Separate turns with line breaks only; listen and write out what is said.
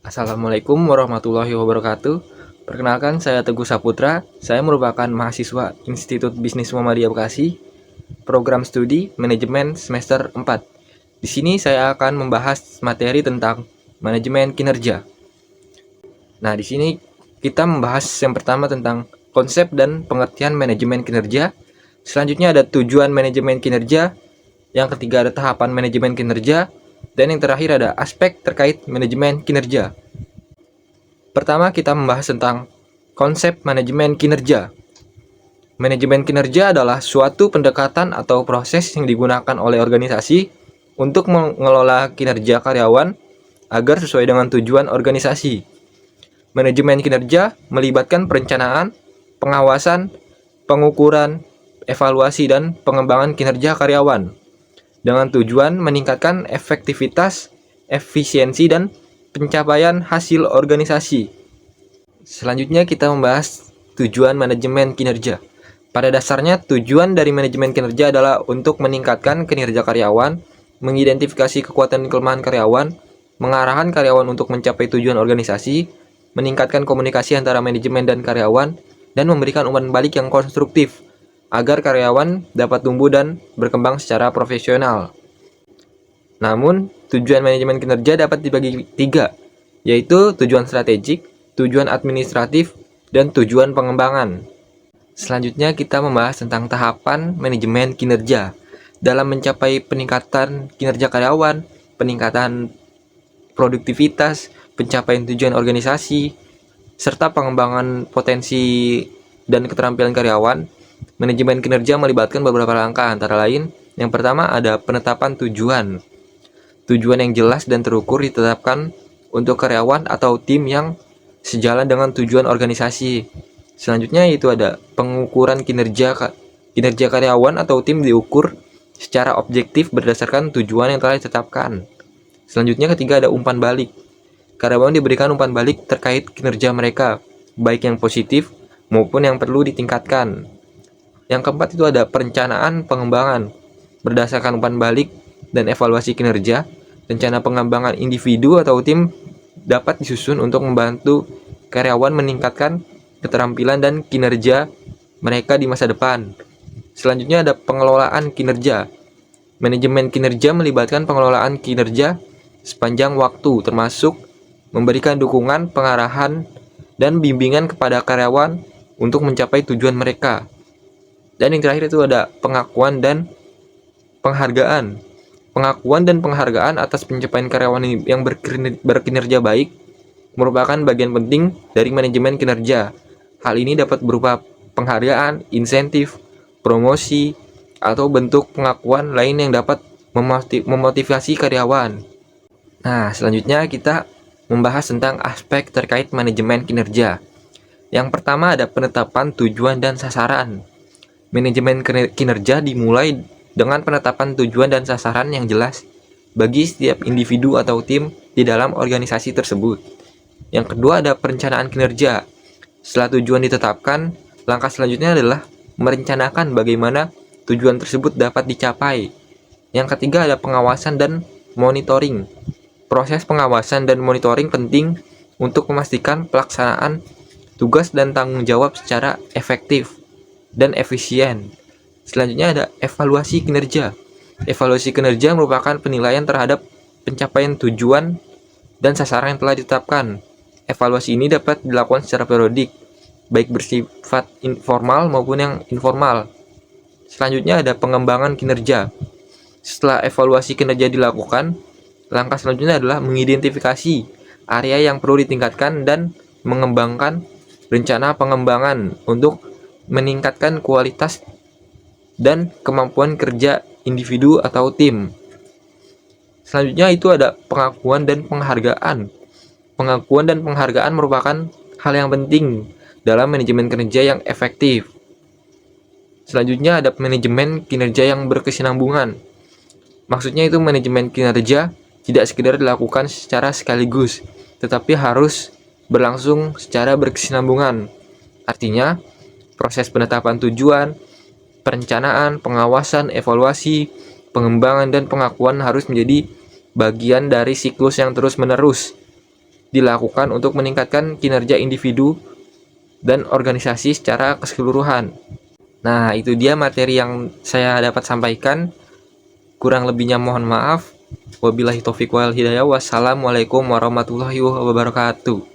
Assalamualaikum warahmatullahi wabarakatuh. Perkenalkan, saya Teguh Saputra. Saya merupakan mahasiswa Institut Bisnis Muhammadiyah Bekasi, program studi manajemen semester 4. Di sini saya akan membahas materi tentang manajemen kinerja. Nah, di sini kita membahas yang pertama tentang konsep dan pengertian manajemen kinerja. Selanjutnya ada tujuan manajemen kinerja. Yang ketiga ada tahapan manajemen kinerja. Dan yang terakhir ada aspek terkait manajemen kinerja. Pertama, kita membahas tentang konsep manajemen kinerja. Manajemen kinerja adalah suatu pendekatan atau proses yang digunakan oleh organisasi untuk mengelola kinerja karyawan agar sesuai dengan tujuan organisasi. Manajemen kinerja melibatkan perencanaan, pengawasan, pengukuran, evaluasi, dan pengembangan kinerja karyawan dengan tujuan meningkatkan efektivitas, efisiensi, dan pencapaian hasil organisasi. Selanjutnya kita membahas tujuan manajemen kinerja. Pada dasarnya tujuan dari manajemen kinerja adalah untuk meningkatkan kinerja karyawan, mengidentifikasi kekuatan dan kelemahan karyawan, mengarahkan karyawan untuk mencapai tujuan organisasi, meningkatkan komunikasi antara manajemen dan karyawan, dan memberikan umpan balik yang konstruktif agar karyawan dapat tumbuh dan berkembang secara profesional. Namun, tujuan manajemen kinerja dapat dibagi tiga, yaitu tujuan strategik, tujuan administratif, dan tujuan pengembangan. Selanjutnya kita membahas tentang tahapan manajemen kinerja. Dalam mencapai peningkatan kinerja karyawan, peningkatan produktivitas, pencapaian tujuan organisasi, serta pengembangan potensi dan keterampilan karyawan, manajemen kinerja melibatkan beberapa langkah, antara lain, yang pertama ada penetapan tujuan. Tujuan yang jelas dan terukur ditetapkan untuk karyawan atau tim yang sejalan dengan tujuan organisasi. Selanjutnya itu ada pengukuran kinerja karyawan atau tim diukur secara objektif berdasarkan tujuan yang telah ditetapkan. Selanjutnya ketiga ada umpan balik. Karyawan diberikan umpan balik terkait kinerja mereka, baik yang positif maupun yang perlu ditingkatkan. Yang keempat itu ada perencanaan pengembangan. Berdasarkan umpan balik dan evaluasi kinerja, rencana pengembangan individu atau tim dapat disusun untuk membantu karyawan meningkatkan keterampilan dan kinerja mereka di masa depan. Selanjutnya ada pengelolaan kinerja. Manajemen kinerja melibatkan pengelolaan kinerja sepanjang waktu, termasuk memberikan dukungan, pengarahan, dan bimbingan kepada karyawan untuk mencapai tujuan mereka. Dan yang terakhir itu ada pengakuan dan penghargaan. Pengakuan dan penghargaan atas pencapaian karyawan yang berkinerja baik merupakan bagian penting dari manajemen kinerja. Hal ini dapat berupa penghargaan, insentif, promosi, atau bentuk pengakuan lain yang dapat memotivasi karyawan. Nah, selanjutnya kita membahas tentang aspek terkait manajemen kinerja. Yang pertama ada penetapan tujuan dan sasaran. Manajemen kinerja dimulai dengan penetapan tujuan dan sasaran yang jelas bagi setiap individu atau tim di dalam organisasi tersebut. Yang kedua ada perencanaan kinerja. Setelah tujuan ditetapkan, langkah selanjutnya adalah merencanakan bagaimana tujuan tersebut dapat dicapai. Yang ketiga ada pengawasan dan monitoring. Proses pengawasan dan monitoring penting untuk memastikan pelaksanaan tugas dan tanggung jawab secara efektif dan efisien. Selanjutnya ada evaluasi kinerja. Evaluasi kinerja merupakan penilaian terhadap pencapaian tujuan dan sasaran yang telah ditetapkan. Evaluasi ini dapat dilakukan secara periodik, baik bersifat informal maupun yang informal. Selanjutnya ada pengembangan kinerja. Setelah evaluasi kinerja dilakukan, langkah selanjutnya adalah mengidentifikasi area yang perlu ditingkatkan dan mengembangkan rencana pengembangan untuk meningkatkan kualitas dan kemampuan kerja individu atau tim. Selanjutnya itu ada pengakuan dan penghargaan. Pengakuan dan penghargaan merupakan hal yang penting dalam manajemen kinerja yang efektif. Selanjutnya ada manajemen kinerja yang berkesinambungan. Maksudnya itu manajemen kinerja tidak sekedar dilakukan secara sekaligus, tetapi harus berlangsung secara berkesinambungan. Artinya, proses penetapan tujuan, perencanaan, pengawasan, evaluasi, pengembangan, dan pengakuan harus menjadi bagian dari siklus yang terus-menerus dilakukan untuk meningkatkan kinerja individu dan organisasi secara keseluruhan. Nah, itu dia materi yang saya dapat sampaikan. Kurang lebihnya mohon maaf. Wabillahi taufiq wal hidayah. Wassalamualaikum warahmatullahi wabarakatuh.